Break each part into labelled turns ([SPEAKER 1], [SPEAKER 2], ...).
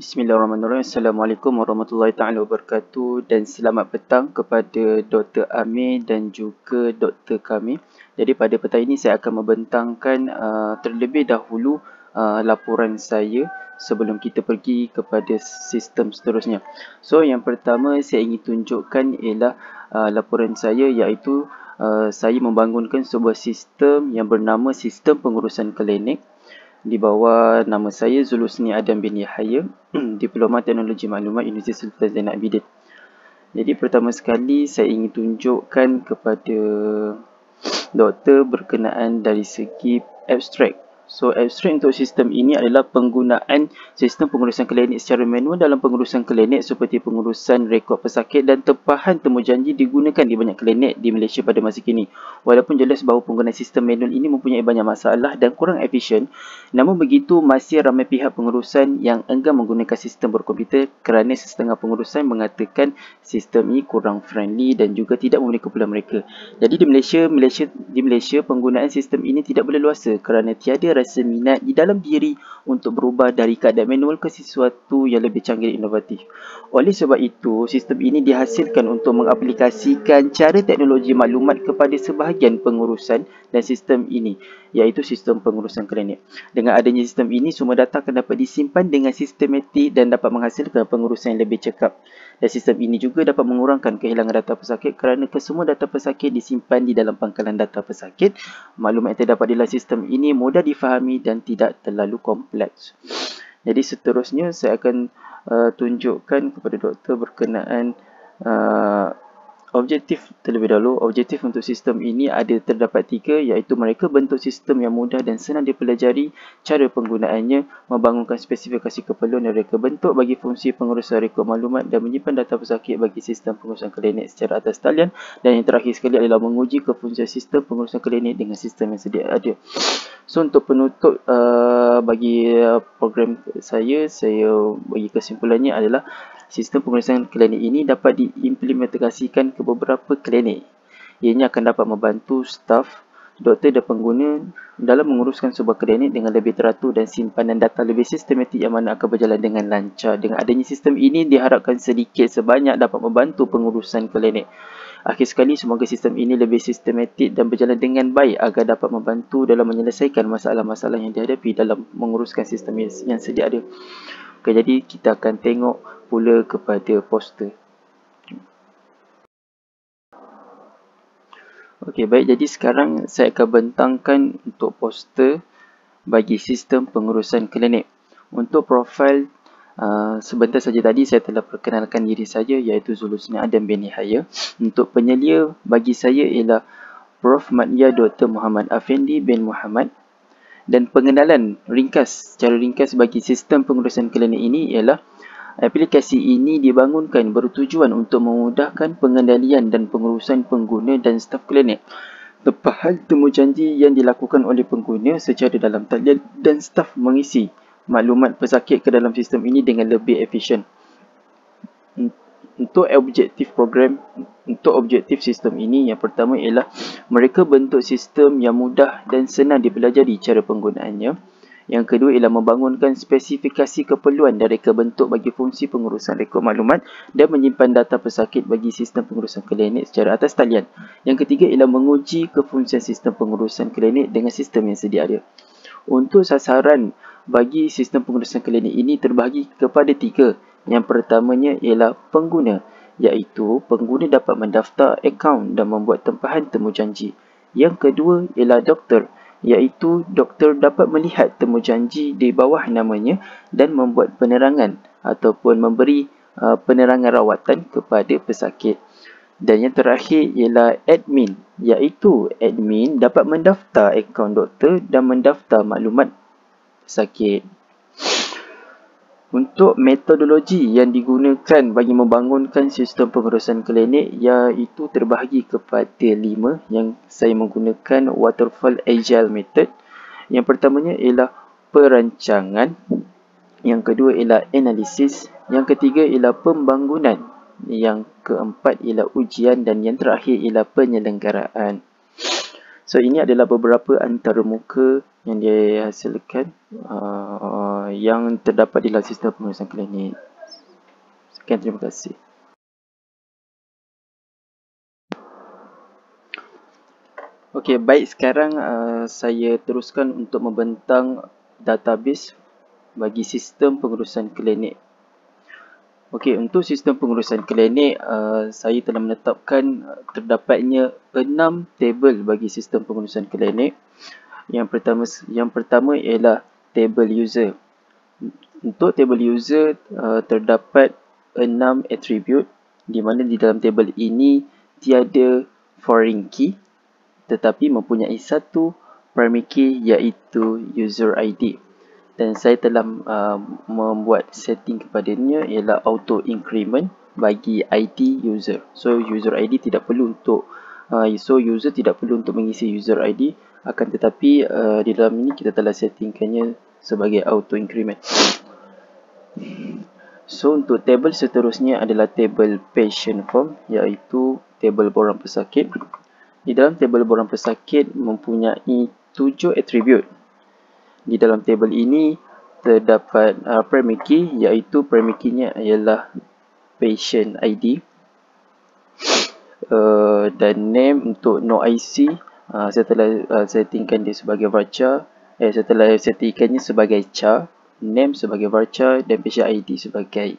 [SPEAKER 1] Bismillahirrahmanirrahim. Assalamualaikum warahmatullahi taala wabarakatuh dan selamat petang kepada Dr. Amir dan juga Dr. kami. Jadi pada petang ini saya akan membentangkan terlebih dahulu laporan saya sebelum kita pergi kepada sistem seterusnya. So yang pertama saya ingin tunjukkan ialah laporan saya, iaitu saya membangunkan sebuah sistem yang bernama Sistem Pengurusan Klinik. Di bawah nama saya Zulusni Adam bin Yahya, Diploma Teknologi Maklumat Universiti Sultan Zainal Abidin. Jadi pertama sekali saya ingin tunjukkan kepada doktor berkenaan dari segi abstrak. So abstrak untuk sistem ini adalah penggunaan sistem pengurusan klinik secara manual dalam pengurusan klinik seperti pengurusan rekod pesakit dan tempahan temujanji digunakan di banyak klinik di Malaysia pada masa kini. Walaupun jelas bahawa penggunaan sistem manual ini mempunyai banyak masalah dan kurang efisien, namun begitu masih ramai pihak pengurusan yang enggan menggunakan sistem berkomputer kerana setengah pengurusan mengatakan sistem ini kurang friendly dan juga tidak memberi keperluan mereka. Jadi di Malaysia penggunaan sistem ini tidak boleh luasa kerana tiada rasa minat di dalam diri untuk berubah dari keadaan manual ke sesuatu yang lebih canggih dan inovatif. Oleh sebab itu, sistem ini dihasilkan untuk mengaplikasikan cara teknologi maklumat kepada sebahagian pengurusan dan sistem ini, iaitu sistem pengurusan klinik. Dengan adanya sistem ini, semua data akan dapat disimpan dengan sistematik dan dapat menghasilkan pengurusan yang lebih cekap. Dan sistem ini juga dapat mengurangkan kehilangan data pesakit kerana kesemua data pesakit disimpan di dalam pangkalan data pesakit. Maklumat yang terdapat di dalam sistem ini mudah difahami dan tidak terlalu kompleks. Jadi seterusnya saya akan tunjukkan kepada doktor berkenaan objektif terlebih dahulu. Objektif untuk sistem ini terdapat 3, iaitu mereka bentuk sistem yang mudah dan senang dipelajari, cara penggunaannya, membangunkan spesifikasi keperluan dan reka bentuk bagi fungsi pengurusan rekod maklumat dan menyimpan data pesakit bagi sistem pengurusan klinik secara atas talian, dan yang terakhir sekali adalah menguji kefungsian sistem pengurusan klinik dengan sistem yang sedia ada. So untuk penutup bagi program saya bagi kesimpulannya adalah sistem pengurusan klinik ini dapat diimplementasikan ke beberapa klinik. Ianya akan dapat membantu staf, doktor dan pengguna dalam menguruskan sebuah klinik dengan lebih teratur dan simpanan data lebih sistematik yang mana akan berjalan dengan lancar. Dengan adanya sistem ini diharapkan sedikit sebanyak dapat membantu pengurusan klinik. Akhir sekali, semoga sistem ini lebih sistematik dan berjalan dengan baik agar dapat membantu dalam menyelesaikan masalah-masalah yang dihadapi dalam menguruskan sistem yang sedia ada. Okay, jadi kita akan tengok pula kepada poster. Okey, baik. Jadi sekarang saya akan bentangkan untuk poster bagi sistem pengurusan klinik. Untuk profil, sebentar saja tadi saya telah perkenalkan diri saya, iaitu Zulusni Adam bin Yahya. Untuk penyelia bagi saya ialah Prof. Madya Dr. Muhammad Afendi bin Muhammad. Dan pengenalan ringkas, secara ringkas bagi sistem pengurusan klinik ini ialah aplikasi ini dibangunkan bertujuan untuk memudahkan pengendalian dan pengurusan pengguna dan staf klinik. Tempahan temujanji yang dilakukan oleh pengguna secara dalam talian dan staf mengisi maklumat pesakit ke dalam sistem ini dengan lebih efisien. Untuk objektif sistem ini, yang pertama ialah mereka bentuk sistem yang mudah dan senang dipelajari cara penggunaannya. Yang kedua ialah membangunkan spesifikasi keperluan dan reka bentuk bagi fungsi pengurusan rekod maklumat dan menyimpan data pesakit bagi sistem pengurusan klinik secara atas talian. Yang ketiga ialah menguji kefungsian sistem pengurusan klinik dengan sistem yang sedia ada. Untuk sasaran bagi sistem pengurusan klinik ini terbahagi kepada 3. Yang pertamanya ialah pengguna, iaitu pengguna dapat mendaftar akaun dan membuat tempahan temujanji. Yang kedua ialah doktor, iaitu doktor dapat melihat temujanji di bawah namanya dan membuat penerangan ataupun memberi penerangan rawatan kepada pesakit. Dan yang terakhir ialah admin, iaitu admin dapat mendaftar akaun doktor dan mendaftar maklumat pesakit. Untuk metodologi yang digunakan bagi membangunkan sistem pengurusan klinik, iaitu terbahagi kepada 5, yang saya menggunakan Waterfall Agile Method. Yang pertamanya ialah perancangan, yang kedua ialah analisis, yang ketiga ialah pembangunan, yang keempat ialah ujian dan yang terakhir ialah penyelenggaraan. So ini adalah beberapa antara muka yang dia hasilkan yang terdapat di dalam sistem pengurusan klinik. Sekian, terima kasih. Okey, baik, sekarang saya teruskan untuk membentang database bagi sistem pengurusan klinik. Okey, untuk sistem pengurusan klinik, saya telah menetapkan terdapatnya 6 table bagi sistem pengurusan klinik. Yang pertama ialah table user. Untuk table user terdapat 6 attribute di mana di dalam table ini tiada foreign key tetapi mempunyai satu primary key iaitu user ID. Dan saya telah membuat setting kepadanya ialah auto increment bagi ID user. So user ID tidak perlu untuk user tidak perlu untuk mengisi user ID, akan tetapi di dalam ini kita telah settingkannya sebagai auto increment. So untuk table seterusnya adalah table patient form, iaitu table borang pesakit. Di dalam table borang pesakit mempunyai 7 attribute. Di dalam table ini terdapat primary key, iaitu primary key-nya ialah patient ID. Dan name untuk no IC, saya telah settingkan dia sebagai varchar. Saya telah settingkannya sebagai char, name sebagai varchar dan patient ID sebagai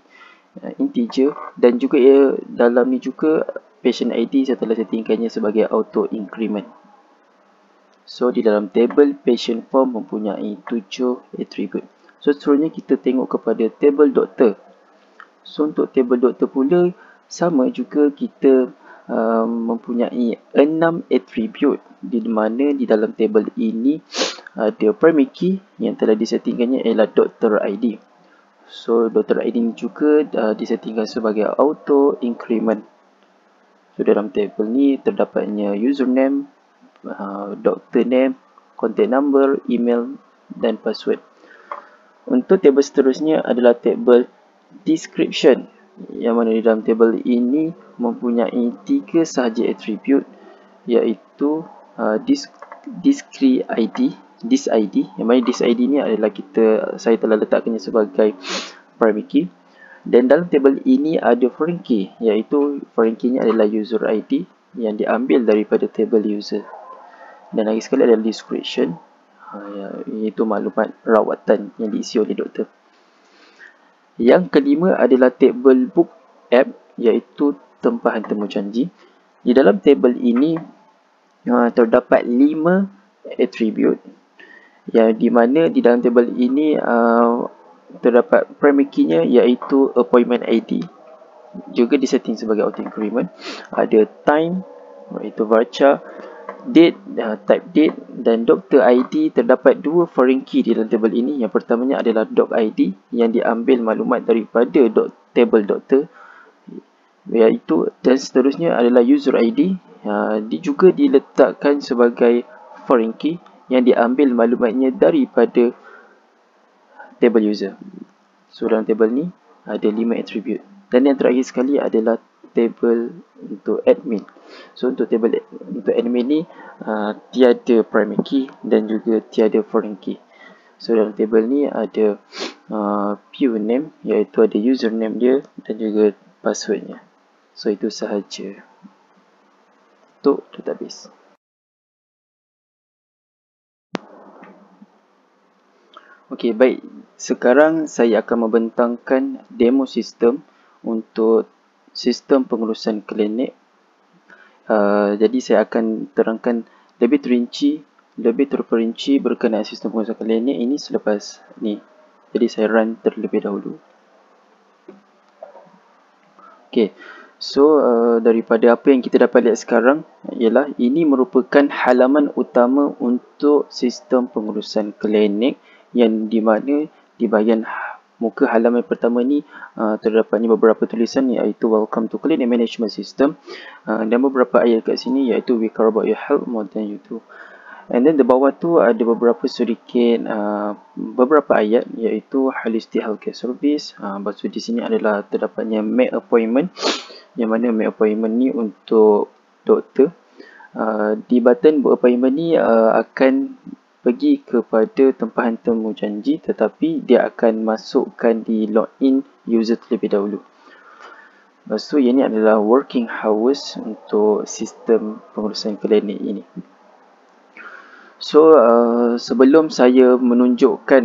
[SPEAKER 1] integer. Dan juga dalam ni juga patient ID saya telah settingkannya sebagai auto increment. So di dalam table patient form mempunyai 7 attribute. So seterusnya kita tengok kepada table doktor. So untuk table doktor pula sama juga, kita mempunyai 6 attribute di mana di dalam table ini ada primary key yang telah disettingkannya ialah doktor ID. So doktor ID ni juga disettingkan sebagai auto increment. So dalam table ni terdapatnya username, doctor name, contact number, email dan password. Untuk table seterusnya adalah table description, yang mana di dalam table ini mempunyai 3 sahaja attribute, iaitu discrete ID, dis ID, yang mana dis ID ni adalah saya telah letakkannya sebagai primary key. Dan dalam table ini ada foreign key, iaitu foreign key nya adalah user ID yang diambil daripada table user. Dan lagi sekali adalah description, iaitu maklumat rawatan yang diisi oleh doktor. Yang kelima adalah table book app, iaitu tempahan temu janji. Di dalam table ini terdapat 5 attribute, yang di mana di dalam table ini terdapat primary key-nya iaitu appointment ID, juga disetting sebagai auto increment. Ada time, iaitu varchar, date, type date, dan doctor ID. Terdapat 2 foreign key di dalam table ini. Yang pertamanya adalah doc ID yang diambil maklumat daripada table doktor, iaitu, dan seterusnya adalah user ID. Dia juga diletakkan sebagai foreign key yang diambil maklumatnya daripada table user. So dalam table ni ada 5 attribute. Dan yang terakhir sekali adalah table untuk admin. So untuk table untuk admin ni tiada primary key dan juga tiada foreign key. So dalam table ni ada pure name, iaitu ada username dia dan juga passwordnya. So itu sahaja untuk database. Okey, baik. Sekarang saya akan membentangkan demo sistem untuk sistem pengurusan klinik. Jadi saya akan terangkan lebih terperinci berkenaan sistem pengurusan klinik ini selepas ni. Jadi saya run terlebih dahulu. Okey. So daripada apa yang kita dapat lihat sekarang ialah ini merupakan halaman utama untuk sistem pengurusan klinik, yang di mana di bahagian muka halaman pertama ni terdapatnya beberapa tulisan, iaitu welcome to clinic management system, dan beberapa ayat kat sini iaitu we care about your health more than you do. And then di bawah tu ada beberapa ayat, iaitu holistic healthcare service. Lepas tu di sini adalah terdapatnya make appointment, yang mana make appointment ni untuk doktor. Di button book appointment ni akan pergi kepada tempahan temu janji, tetapi dia akan masukkan di login user terlebih dahulu. Lepas tu ini adalah working hours untuk sistem pengurusan klinik ini. So sebelum saya menunjukkan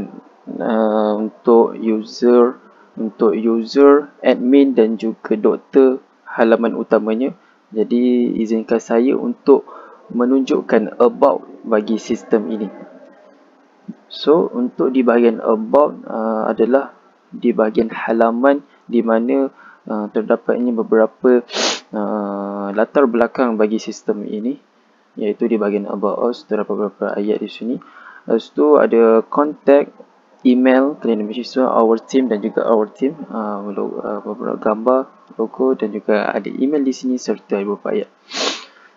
[SPEAKER 1] untuk user, admin dan juga doktor halaman utamanya, jadi izinkan saya untuk menunjukkan about bagi sistem ini. So untuk di bahagian about adalah di bahagian halaman di mana terdapatnya beberapa latar belakang bagi sistem ini, iaitu di bahagian about us terdapat beberapa ayat di sini. Lepas tu ada contact, email klinik mahasiswa, our team dan juga our team, beberapa gambar, logo dan juga ada email di sini serta beberapa ayat.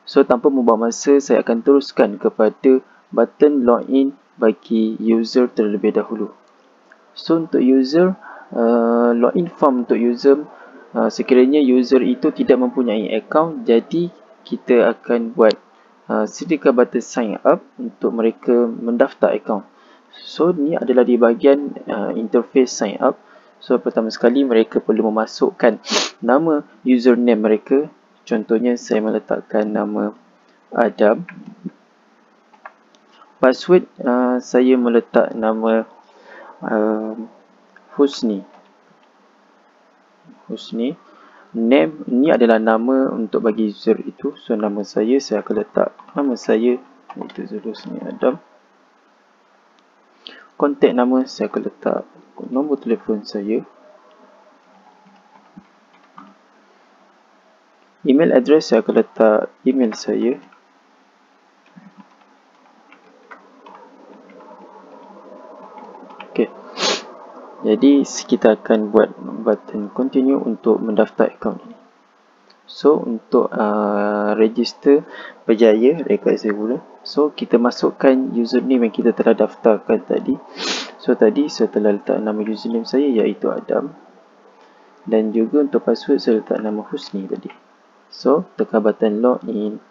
[SPEAKER 1] So tanpa membuang masa, saya akan teruskan kepada button login bagi user terlebih dahulu. So untuk user, login form untuk user, sekiranya user itu tidak mempunyai account, jadi kita akan buat sediakan button sign up untuk mereka mendaftar account. So ni adalah di bahagian interface sign up. So pertama sekali mereka perlu memasukkan nama username mereka. Contohnya saya meletakkan nama Adam. Password saya meletak nama Husni. Name ni adalah nama untuk bagi user itu. So nama saya akan letak nama saya, iaitu Husni Adam. Kontak nama saya akan letak nombor telefon saya. Email address saya akan letak email saya. Okey. Jadi kita akan buat button continue untuk mendaftar akaun ini. So untuk register berjaya, rekod saya pula. So kita masukkan username yang kita telah daftarkan tadi. So tadi saya telah letak nama username saya, iaitu Adam. Dan juga untuk password saya letak nama Husni tadi. So tekan button login.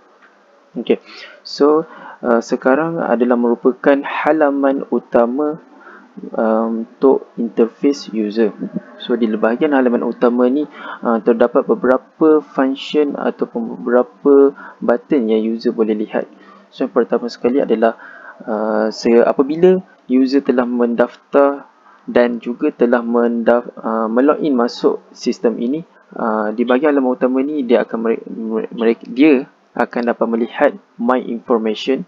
[SPEAKER 1] Okey. So sekarang adalah merupakan halaman utama untuk interface user. So di bahagian halaman utama ni terdapat beberapa function ataupun beberapa button yang user boleh lihat. So yang pertama sekali adalah apabila user telah mendaftar dan juga telah melogin masuk sistem ini, di bahagian halaman utama ni dia akan dapat melihat my information,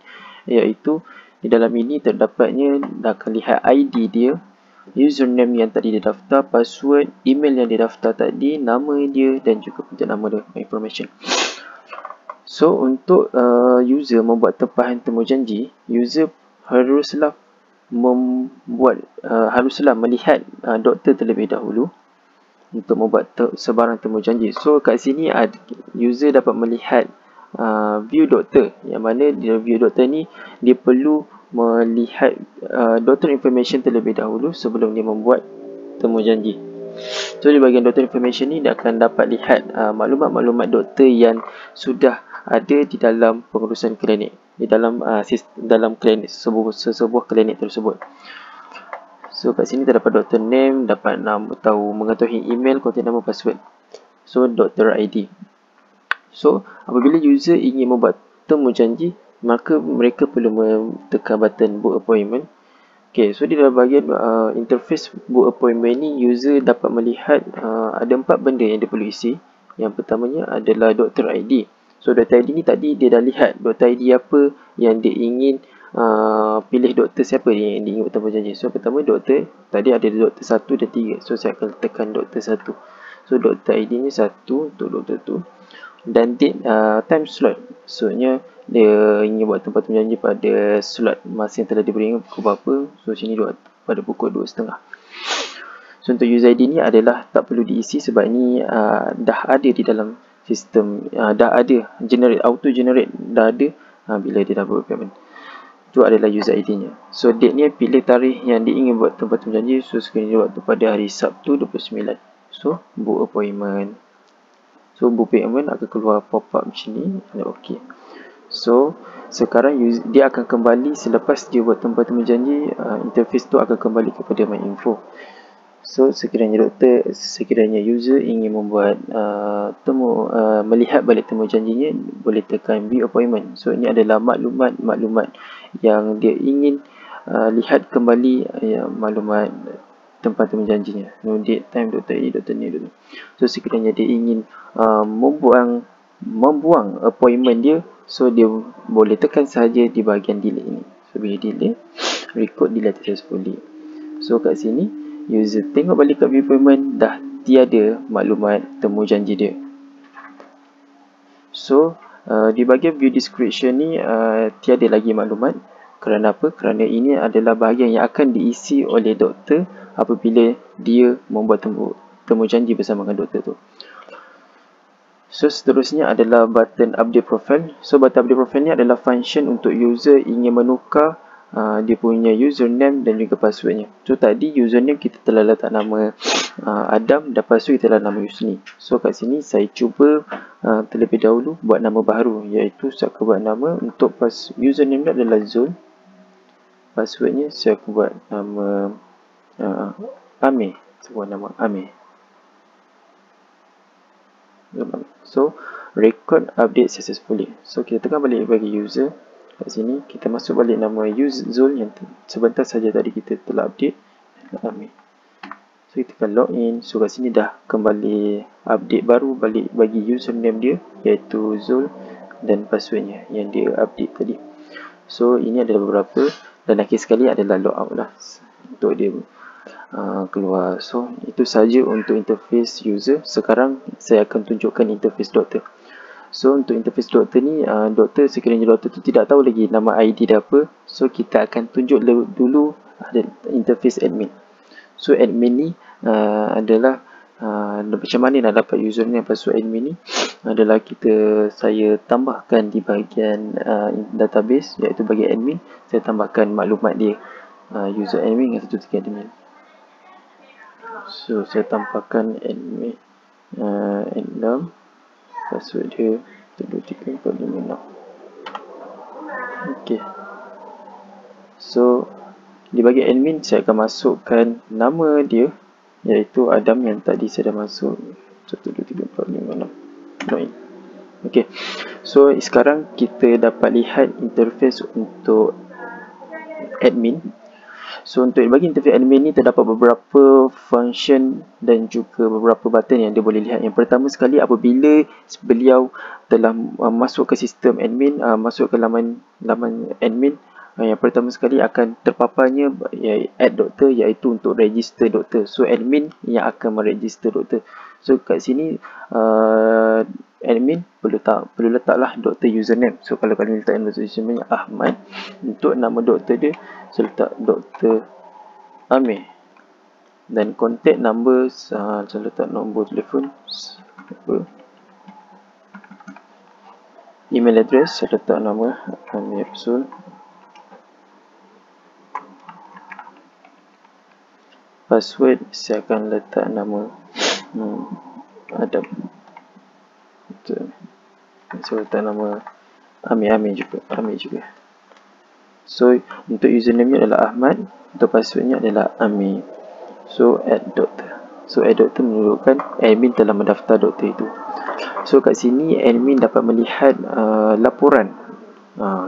[SPEAKER 1] iaitu di dalam ini terdapatnya akan lihat ID dia, username yang tadi dia daftar, password, email yang dia daftar tadi, nama dia dan juga punca nama dia, my information. So untuk user membuat tempahan temu janji, user haruslah melihat doktor terlebih dahulu untuk membuat sebarang temu janji. So kat sini user dapat melihat view doktor, yang mana di view doktor ni dia perlu melihat doktor information terlebih dahulu sebelum dia membuat temu janji. So di bahagian doktor information ni dia akan dapat lihat maklumat-maklumat doktor yang sudah ada di dalam pengurusan klinik, di dalam klinik sebuah klinik tersebut. So kat sini terdapat doktor name, dapat mengetahui email, kontak nama, password. So doktor ID. So apabila user ingin membuat temu janji, maka mereka perlu tekan button book appointment. Okay, so di dalam bahagian interface book appointment ni, user dapat melihat ada 4 benda yang dia perlu isi. Yang pertamanya adalah doktor ID. So doktor ID ni tadi dia dah lihat doktor ID apa yang dia ingin pilih doktor siapa yang dia ingin bertemu janji. So pertama doktor, tadi ada doktor 1 dan 3. So saya akan tekan doktor 1. So doktor ID ni 1 untuk doktor tu. Dan date, time slot, maksudnya dia ingin buat tempat temu janji pada slot masa yang telah diberi pukul berapa. So sini pada pukul 2.30. So untuk user ID ni adalah tak perlu diisi sebab ni dah ada di dalam sistem, dah ada auto generate dah ada bila dia dah buat payment. Itu adalah user ID nya. So date ni pilih tarikh yang dia ingin buat tempat temu janji. So sekali dia waktu pada hari Sabtu 29. So book appointment. So book appointment akan keluar pop up macam ni. OK. So sekarang dia akan kembali selepas dia buat tempat temu janji, interface tu akan kembali kepada MyInfo. So sekiranya user ingin membuat melihat balik temu janjinya, boleh tekan view appointment. So ini adalah maklumat yang dia ingin lihat kembali, maklumat tempat temu janjinya, no date, time, Dr. A, Dr. Ni, Dr. So sekiranya dia ingin membuang appointment dia, so dia boleh tekan saja di bahagian delete ini. So bila delete, record delete successfully. So kat sini user tengok balik kat view appointment, dah tiada maklumat temu janji dia. So di bahagian view description ni tiada lagi maklumat. Kerana apa? Kerana ini adalah bahagian yang akan diisi oleh doktor apabila dia membuat temu janji bersama dengan doktor tu. So seterusnya adalah button update profile. So button update profile ni adalah function untuk user ingin menukar dia punya username dan juga passwordnya. So tadi username kita telah letak nama Adam dan password kita telah nama Yusni. So kat sini saya cuba terlebih dahulu buat nama baru, iaitu saya akan buat nama untuk username dia adalah Zul. Passwordnya saya akan buat nama Amir. Saya buat nama Amir. So record update successfully. So kita tekan balik bagi user. Kat sini kita masuk balik nama Zul yang sebentar saja tadi kita telah update, Amir. So kita tekan login. So kat sini dah kembali update baru balik bagi username dia, iaitu Zul, dan passwordnya yang dia update tadi. So ini adalah beberapa, dan akhir sekali adalah logout lah untuk dia keluar. So itu saja untuk interface user. Sekarang saya akan tunjukkan interface doktor. So untuk interface doktor ni, doktor sekiranya doktor tu tidak tahu lagi nama ID dia apa, so kita akan tunjuk dulu ada interface admin. So admin ni adalah macam mana nak dapat username password admin ni adalah saya tambahkan di bahagian database, iaitu bahagian admin. Saya tambahkan maklumat dia, user admin dengan 123 admin. So saya tambahkan admin admin, password dia 1234556. Okay. So di bahagian admin saya akan masukkan nama dia, iaitu Adam yang tadi saya dah masuk 1234556. Okay. So sekarang kita dapat lihat interface untuk admin. So untuk bagi interface admin ni terdapat beberapa function dan juga beberapa button yang dia boleh lihat. Yang pertama sekali, apabila beliau telah masuk ke sistem admin, masuk ke laman admin, yang pertama sekali akan terpaparnya add doktor, iaitu untuk register doktor. So admin yang akan meregister doktor. So kat sini admin perlu letaklah doktor username. So kalau kalian letak username Ahmad, untuk nama doktor dia saya letak Dr. Amir, dan contact number saya letak nombor telefon, email address saya letak nama Amir Rasul, password saya akan letak nama Adam. Saya letak nama Amir juga. So untuk username nya adalah Ahmad, untuk passwordnya adalah Amir. So add doktor. So add doktor menunjukkan admin telah mendaftar doktor itu. So kat sini admin dapat melihat laporan.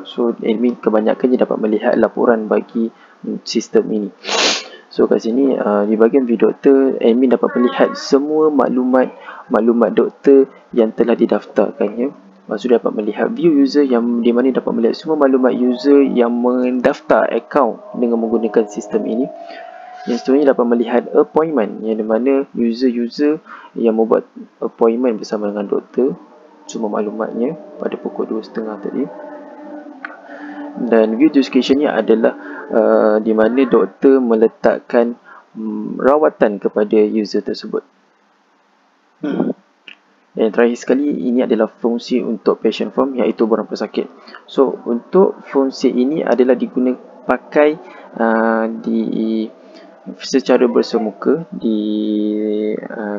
[SPEAKER 1] So admin kebanyakannya dapat melihat laporan bagi sistem ini. So kat sini di bahagian view doktor, admin dapat melihat semua maklumat doktor yang telah didaftarkannya. Maksudnya dapat melihat view user, yang di mana dapat melihat semua maklumat user yang mendaftar akaun dengan menggunakan sistem ini. Yang seterusnya dapat melihat appointment, yang di mana user yang membuat appointment bersama dengan doktor, semua maklumatnya pada pukul 2.30 tadi. Dan view description-nya adalah di mana doktor meletakkan rawatan kepada user tersebut. Dan terakhir sekali, ini adalah fungsi untuk patient form, iaitu borang pesakit. So untuk fungsi ini adalah pakai secara bersemuka di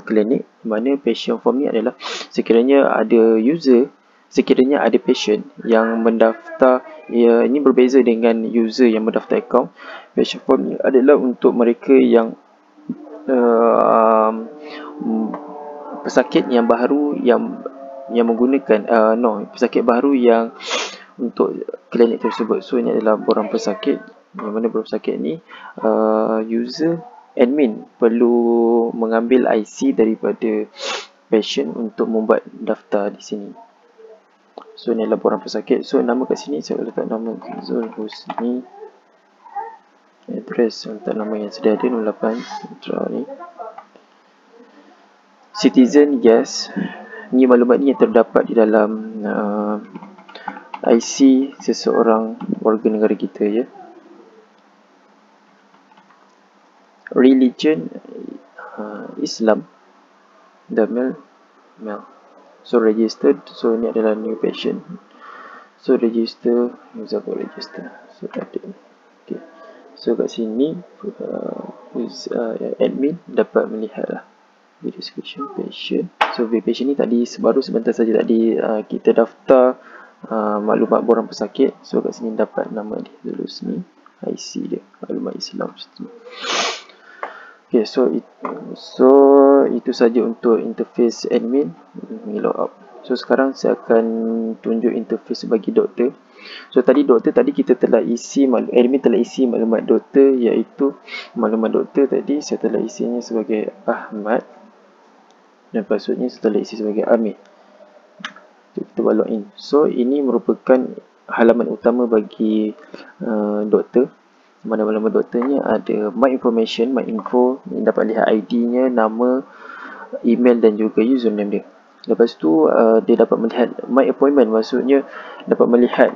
[SPEAKER 1] klinik, di mana patient form ni adalah sekiranya ada user sekiranya ada patient yang mendaftar, ini berbeza dengan user yang mendaftar akaun. Patient form ni adalah untuk mereka yang pesakit yang baru yang menggunakan pesakit baru yang untuk klinik tersebut. So ini adalah borang pesakit, yang mana borang pesakit ni user admin perlu mengambil IC daripada patient untuk membuat daftar di sini. So ni adalah borang pesakit. So nama kat sini saya letak nama Zul Husni, address letak nama yang sedia ada 08 Central ni. Citizen, yes. Ni maklumat ni yang terdapat di dalam IC seseorang warga negara kita, ya. Religion, Islam. The male. So registered. So ni adalah new patient. So register, user code register. So ada. Okay. So kat sini admin dapat melihat lah description patient. So patient ni tadi baru sebentar saja tadi kita daftar maklumat borang pesakit. So kat sini dapat nama dia, lulus ni, IC dia, maklumat Islam. Okay, so itu saja untuk interface admin. Log out. So sekarang saya akan tunjuk interface bagi doktor. So tadi kita telah isi admin telah isi maklumat doktor, iaitu maklumat doktor tadi saya telah isinya sebagai Ahmad dan passwordnya saya telah isi sebagai Amir. Kita buat login. So ini merupakan halaman utama bagi doktor. Mana maklumat doktornya ada my information, my info, yang dapat lihat ID-nya, nama, email dan juga username dia. Lepas tu dia dapat melihat my appointment, maksudnya dapat melihat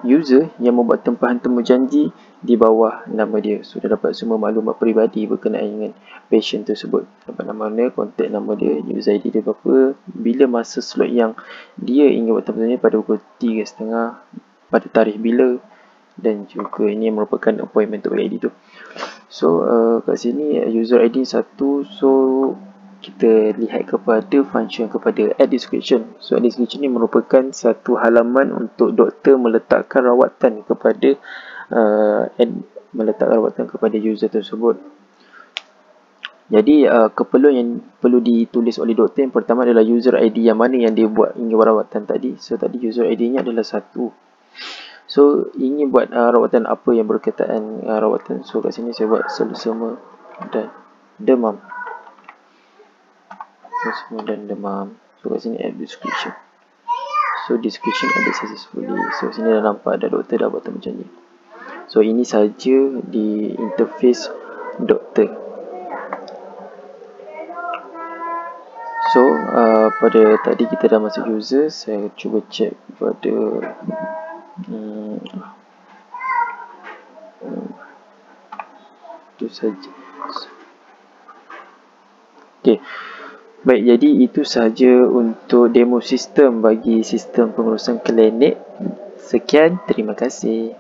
[SPEAKER 1] user yang membuat tempahan temu janji di bawah nama dia. So dia dapat semua maklumat peribadi berkenaan dengan patient tersebut. Dapat nama dia, kontak nama dia, user ID dia berapa, bila masa slot yang dia ingin buat tempahan pada pukul 3.30, pada tarikh bila, dan juga ini merupakan appointment untuk ID tu. So kat sini user ID 1. So kita lihat kepada function kepada add description. So add description ni merupakan satu halaman untuk doktor meletakkan rawatan kepada user tersebut. Jadi keperluan yang perlu ditulis oleh doktor yang pertama adalah user ID yang mana yang dia buat ingin rawatan tadi. So tadi user ID nya adalah 1. So ingin buat rawatan apa yang berkaitan rawatan. So kat sini saya buat selesema dan demam. Selesema dan demam. So kat sini add description. So description added successfully. So sini dah nampak ada doktor dah buat temu janji. So ini saja di interface doktor. So pada tadi kita dah masuk user. Saya cuba check pada itu saja. Okey. Baik, jadi itu sahaja untuk demo sistem bagi sistem pengurusan klinik. Sekian, terima kasih.